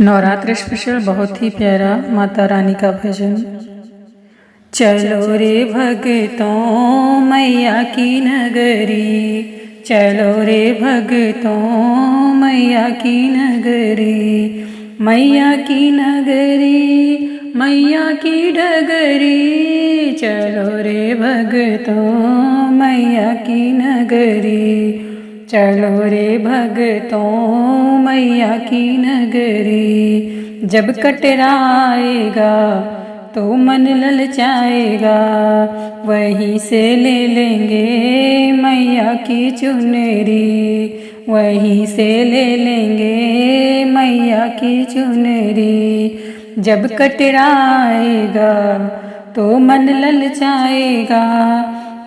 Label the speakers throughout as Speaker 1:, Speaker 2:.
Speaker 1: Navratra special बहुत ही प्यारा माता रानी का भजन। चलो रे भगतों मैया की नगरी, चलो रे भगतों मैया की नगरी, मैया की नगरी मैया की डगरी। चलो रे भगतों मैया की नगरी, चलो रे भगतों मैया की नगरी। जब कटराएगा तो मन ललचाएगा, वहीं से ले लेंगे मैया की चुनरी, वहीं से ले लेंगे मैया की चुनरी। जब कटराएगा तो मन ललचाएगा,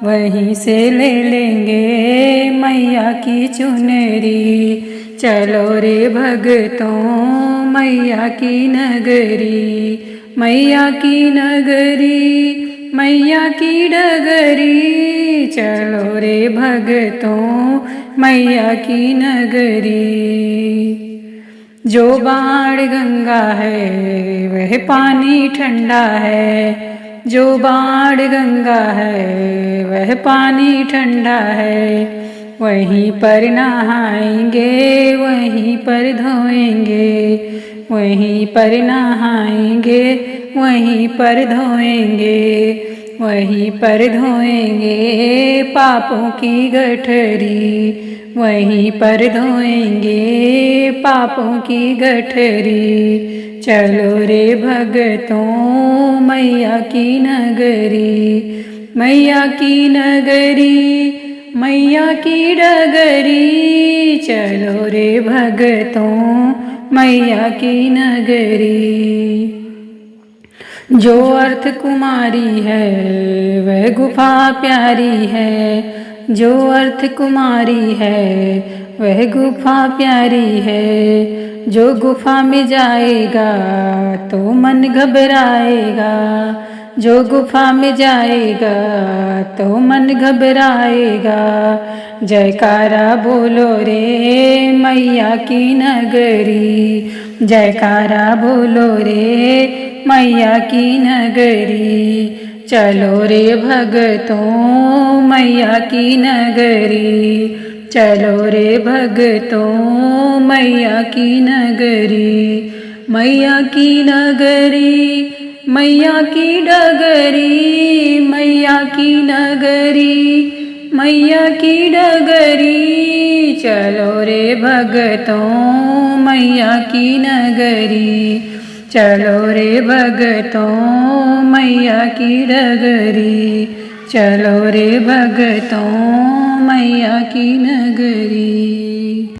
Speaker 1: वहीं से ले लेंगे मैया की चुनरी। चलो रे भगतों मैया की नगरी, मैया की नगरी मैया की डगरी। चलो रे भगतों मैया की नगरी। जो बाण गंगा है वह पानी ठंडा है, जो बाण गंगा है वह पानी ठंडा है। वहीं पर नहाएंगे वहीं पर धोएंगे, वहीं पर नहाएंगे वहीं पर धोएंगे, वहीं पर धोएंगे पापों की गठरी, वहीं पर धोएंगे पापों की गठरी। चलो रे भगतों मैया की नगरी, मैया की नगरी मैया की डगरी। चलो रे भगतों मैया की नगरी। जो अर्थ कुमारी है वह गुफा प्यारी है, जो अर्थ कुमारी है वह गुफा प्यारी है। जो गुफा में जाएगा तो मन घबराएगा, जो गुफा में जाएगा तो मन घबराएगा। जयकारा बोलो रे मैया की नगरी, जयकारा बोलो रे मैया की नगरी। चलो रे भगतों मैया की नगरी, चलो रे भगतों मैया की नगरी, मैया की नगरी मैया की डगरी, मैया की नगरी मैया की डगरी। चलो रे भगतों मैया की नगरी, चलो रे भगतों मैया की डगरी, चलो रे भगतों मैया की नगरी।